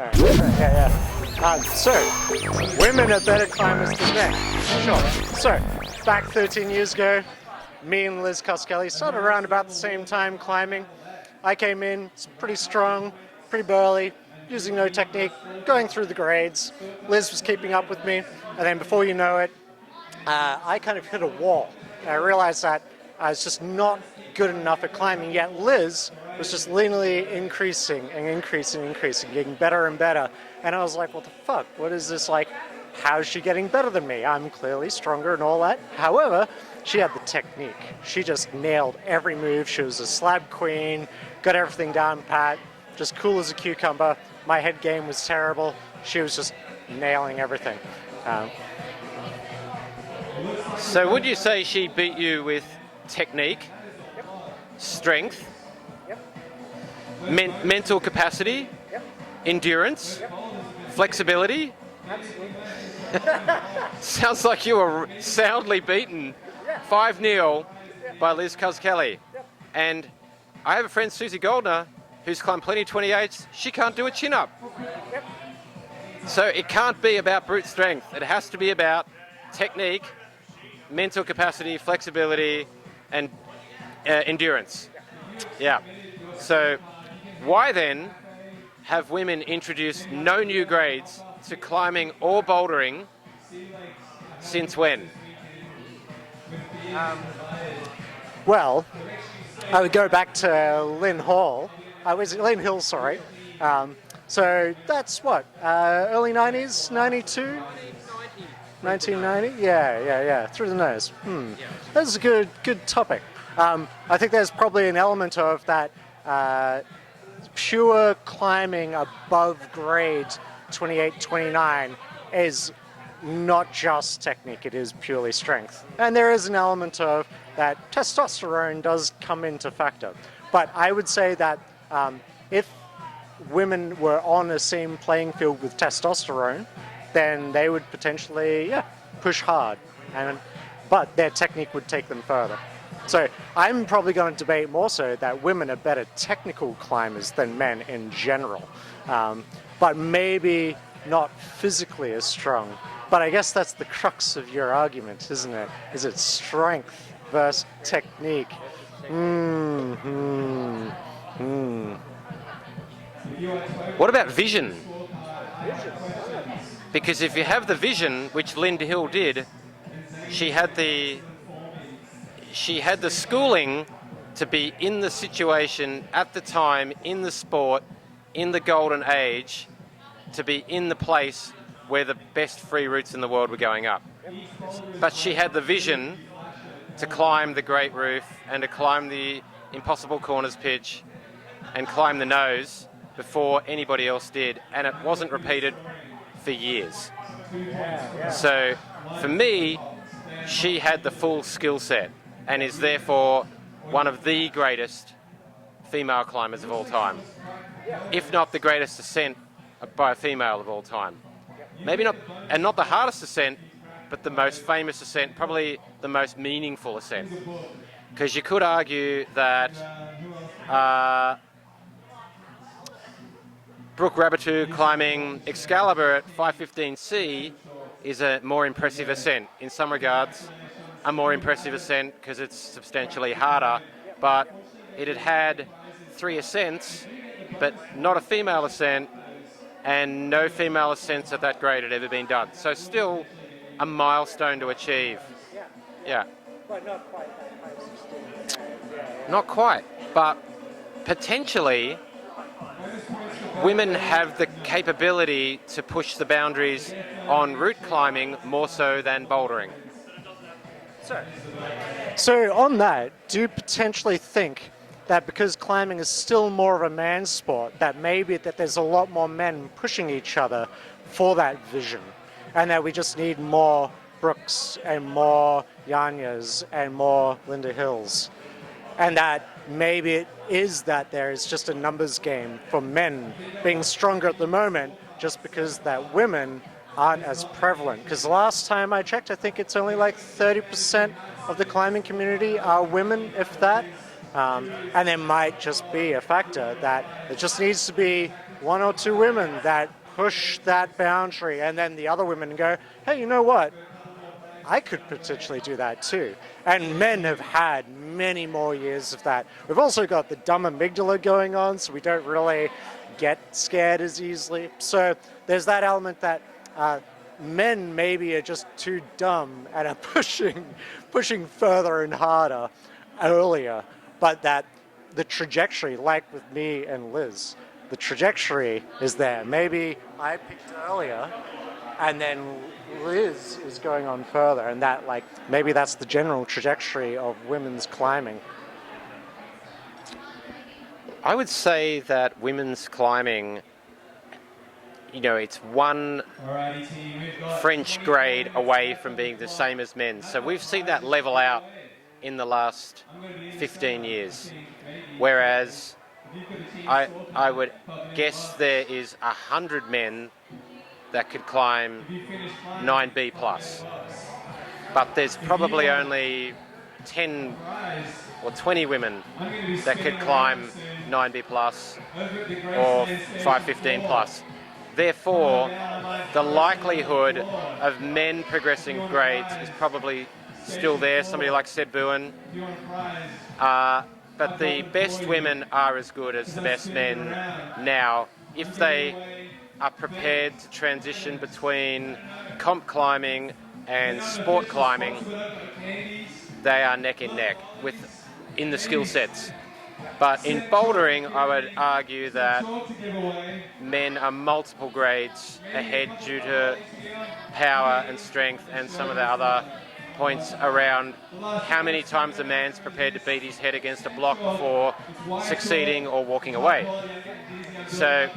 So, women are better climbers than men. Sure. So, back 13 years ago, me and Liz Coskelly started around about the same time climbing. I came in, pretty strong, pretty burly, using no technique, going through the grades. Liz was keeping up with me, and then before you know it, I kind of hit a wall. And I realized that I was just not good enough at climbing, yet Liz was just linearly increasing, getting better and better. And I was like, what the fuck? What is this like? How's she getting better than me? I'm clearly stronger and all that. However, she had the technique. She just nailed every move. She was a slab queen, got everything down pat, just cool as a cucumber. My head game was terrible. She was just nailing everything. So would you say she beat you with technique, strength, mental capacity, endurance, flexibility? Sounds like you were soundly beaten 5-0 by Liz Coskelly. And I have a friend, Susie Goldner, who's climbed plenty of 28s. She can't do a chin-up. So it can't be about brute strength. It has to be about technique, mental capacity, flexibility, and endurance. Yeah. So why then have women introduced no new grades to climbing or bouldering since when? Well, I would go back to Lynn Hill, sorry. So that's what, early 90s, 92? 1990? Yeah, through the nose. That's a good topic. I think there's probably an element of that pure climbing above grade 28, 29 is not just technique, it is purely strength. And there is an element of that testosterone does come into factor. But I would say that if women were on the same playing field with testosterone, then they would potentially, push hard. But their technique would take them further. So I'm probably going to debate more so that women are better technical climbers than men in general. But maybe not physically as strong. But I guess that's the crux of your argument, isn't it? Is it strength versus technique? What about vision? Because if you have the vision, which Linda Hill did, she had the schooling to be in the situation at the time, in the sport, in the golden age, to be in the place where the best free routes in the world were going up. But she had the vision to climb the Great Roof and to climb the Impossible Corners pitch and climb the nose before anybody else did, and it wasn't repeated for years. So for me, she had the full skill set and is therefore one of the greatest female climbers of all time, if not the greatest ascent by a female of all time. Maybe not, and not the hardest ascent, but the most famous ascent, probably the most meaningful ascent. Because you could argue that Brooke Rabatou climbing Excalibur at 515C is a more impressive ascent. In some regards, a more impressive ascent because it's substantially harder, but it had 3 ascents, but not a female ascent, and no female ascents at that grade had ever been done. So still a milestone to achieve. Yeah. But not quite that. Not quite, but potentially women have the capability to push the boundaries on route climbing more so than bouldering. So on that, do you potentially think that because climbing is still more of a man's sport, that maybe that there's a lot more men pushing each other for that vision, and that we just need more Brooks and more Yanyas and more Linda Hills, and that maybe it is that there is just a numbers game for men being stronger at the moment just because that women aren't as prevalent. Because last time I checked, I think it's only like 30% of the climbing community are women, if that. And there might just be a factor that it just needs to be one or two women that push that boundary, and then the other women go, hey, you know what? I could potentially do that too. And men have had many more years of that. We've also got the dumb amygdala going on, so we don't really get scared as easily. So there's that element that men maybe are just too dumb and are pushing further and harder earlier, but that the trajectory, like with me and Liz, the trajectory is there. Maybe I picked earlier, and then Liz is going on further, and that maybe that's the general trajectory of women's climbing. I would say that women's climbing, it's one French grade away from being the same as men's. So we've seen that level out in the last 15 years. Whereas I would guess there is 100 men that could climb 9B plus. But there's probably only 10 or 20 women that could climb 9B plus or 515 plus. Therefore, the likelihood of men progressing grades is probably still there. Somebody like Seb Bowen. But the best women are as good as the best men now. If they are prepared to transition between comp climbing and sport climbing, they are neck and neck in the skill sets. But in bouldering, I would argue that men are multiple grades ahead due to power and strength and some of the other points around how many times a man's prepared to beat his head against a block before succeeding or walking away. So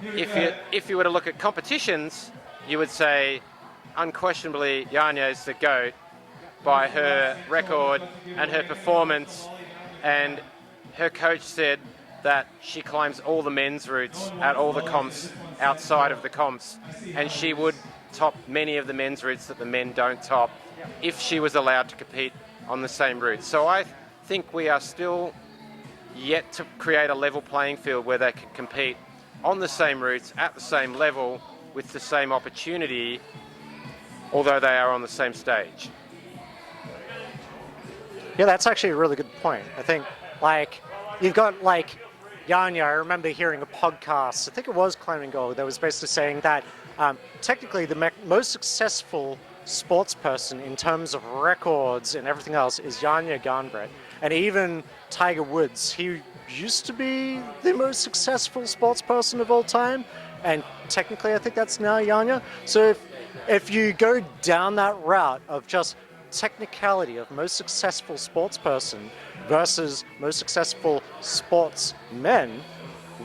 if you were to look at competitions, you would say unquestionably Janja is the GOAT by her record and her performance, and her coach said that she climbs all the men's routes at all the comps outside of the comps, and she would top many of the men's routes that the men don't top if she was allowed to compete on the same route. So I think we are still yet to create a level playing field where they can compete on the same routes, at the same level, with the same opportunity, although they are on the same stage. Yeah, that's actually a really good point. I think, you've got, Janja, I remember hearing a podcast, I think it was Climbing Gold, that was basically saying that technically the most successful sports person in terms of records and everything else is Janja Garnbret. And even Tiger Woods, he used to be the most successful sports person of all time, and technically I think that's now Janja. So if you go down that route of just technicality of most successful sports person versus most successful sports men,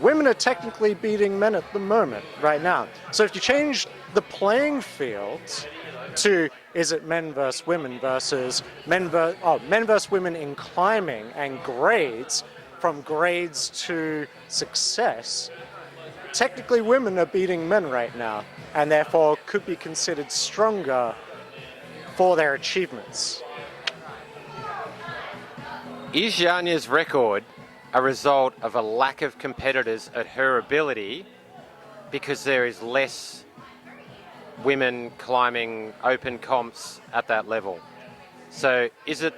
women are technically beating men at the moment, right now. So if you change the playing field to is it men versus women versus men versus women in climbing and grades, from grades to success, technically women are beating men right now, and therefore could be considered stronger for their achievements. Is Janja's record a result of a lack of competitors at her ability because there is less women climbing open comps at that level? So is it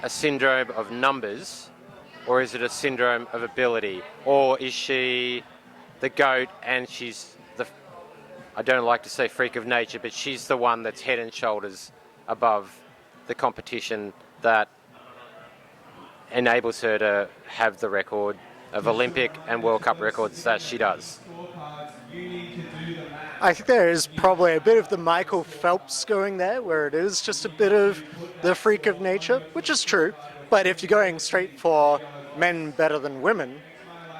a syndrome of numbers, or is it a syndrome of ability? Or is she the GOAT and she's I don't like to say freak of nature, but she's the one that's head and shoulders above the competition that enables her to have the record of Olympic and World Cup records that she does? I think there is probably a bit of the Michael Phelps going there, where it is just a bit of the freak of nature, which is true. But if you're going straight for men better than women,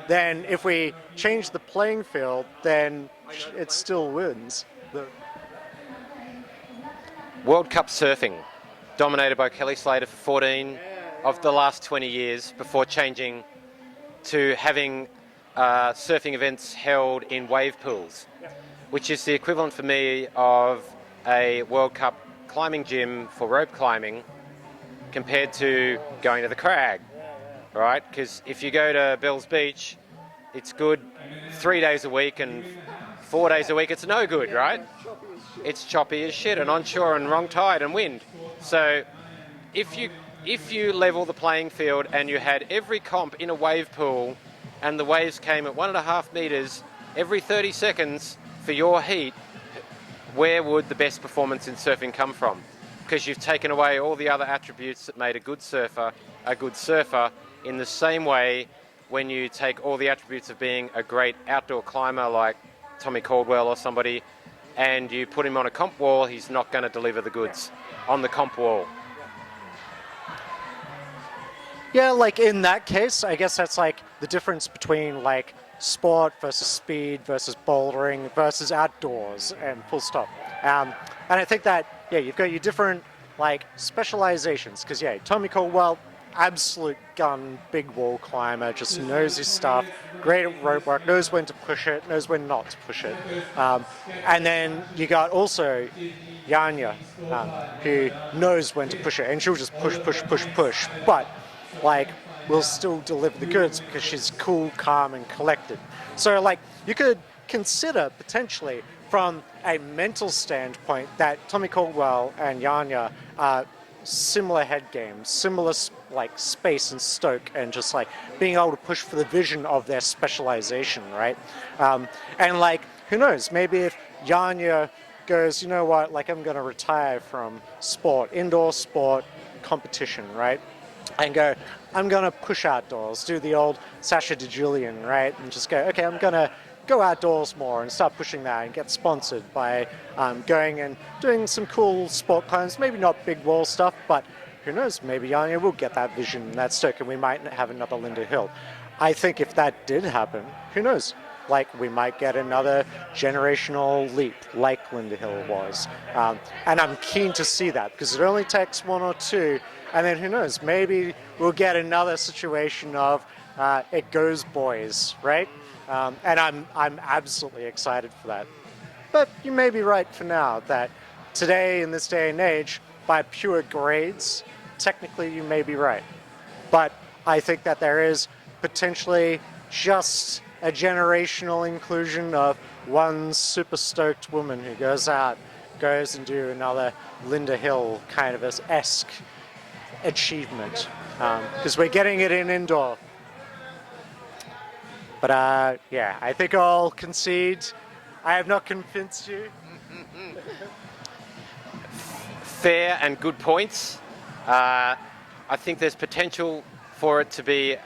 then if we change the playing field, then it still wins. World Cup surfing, dominated by Kelly Slater for 14 of the last 20 years before changing to having surfing events held in wave pools, which is the equivalent for me of a World Cup climbing gym for rope climbing compared to going to the crag, right? Because if you go to Bells Beach, it's good 3 days a week, and 4 days a week it's no good, right? It's choppy as shit and onshore and wrong tide and wind. So if you level the playing field and you had every comp in a wave pool and the waves came at 1.5 meters every 30 seconds for your heat, where would the best performance in surfing come from? Because you've taken away all the other attributes that made a good surfer in the same way when you take all the attributes of being a great outdoor climber like Tommy Caldwell or somebody, and you put him on a comp wall, he's not going to deliver the goods on the comp wall. Yeah, like in that case, I guess that's like the difference between like sport versus speed versus bouldering versus outdoors, and full stop. And I think that, yeah, you've got your different like specializations, because yeah, Tommy Caldwell, absolute gun, big wall climber, just knows his stuff, great at rope work, knows when to push it, knows when not to push it. And then you got also Yanya, who knows when to push it, and she'll just push, but like will still deliver the goods because she's cool, calm, and collected. So like you could consider potentially from a mental standpoint that Tommy Caldwell and Yanya are similar head games, similar like space and stoke, and just like being able to push for the vision of their specialization, right? And like, who knows, maybe if Yanya goes, you know what, like I'm going to retire from sport, indoor sport competition, right? And go, I'm going to push outdoors, do the old Sasha DeJulian, right? And just go, okay, I'm going to go outdoors more and start pushing that and get sponsored by going and doing some cool sport climbs, maybe not big wall stuff, but who knows, maybe Yanya will get that vision and that stoke and we might have another Linda Hill. I think if that did happen, who knows? Like we might get another generational leap like Linda Hill was. And I'm keen to see that because it only takes one or two. And then who knows, maybe we'll get another situation of it goes boys, right? And I'm absolutely excited for that. But you may be right for now that today in this day and age, by pure grades, technically you may be right. But I think that there is potentially just a generational inclusion of one super stoked woman who goes and do another Linda Hill kind of esque achievement, because we're getting it in indoor. But yeah, I think I'll concede. I have not convinced you. Fair and good points. I think there's potential for it to be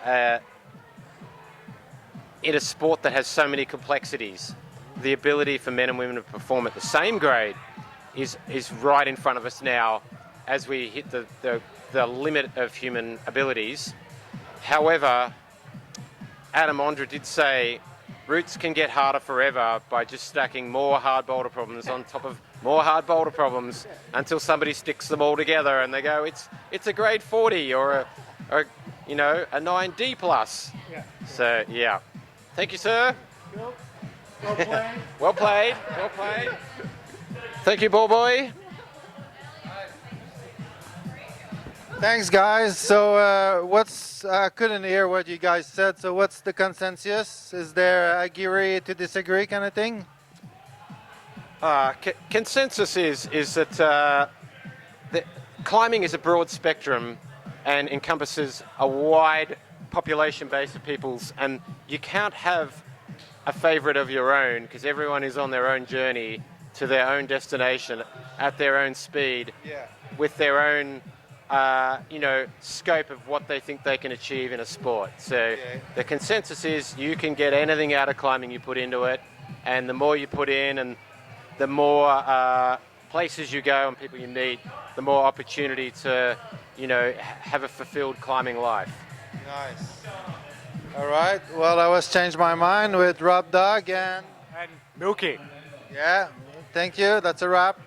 in a sport that has so many complexities. The ability for men and women to perform at the same grade is right in front of us now as we hit the limit of human abilities. However, Adam Ondra did say routes can get harder forever by just stacking more hard boulder problems on top of more hard boulder problems until somebody sticks them all together and they go, it's a grade 40 or a 9D plus. Yeah. So yeah, thank you, sir. Cool. Well played. Well played. Well played. Thank you, ball boy. Thanks, guys. So I couldn't hear what you guys said. So what's the consensus? Is there agree to disagree kind of thing? Consensus is that climbing is a broad spectrum and encompasses a wide population base of peoples, and you can't have a favorite of your own because everyone is on their own journey to their own destination at their own speed, with their own scope of what they think they can achieve in a sport. So the consensus is you can get anything out of climbing you put into it, and the more you put in and the more places you go and people you meet, the more opportunity to, have a fulfilled climbing life. Nice. All right. Well, I was changed my mind with Rob Dog and Milky. Yeah. Thank you. That's a wrap.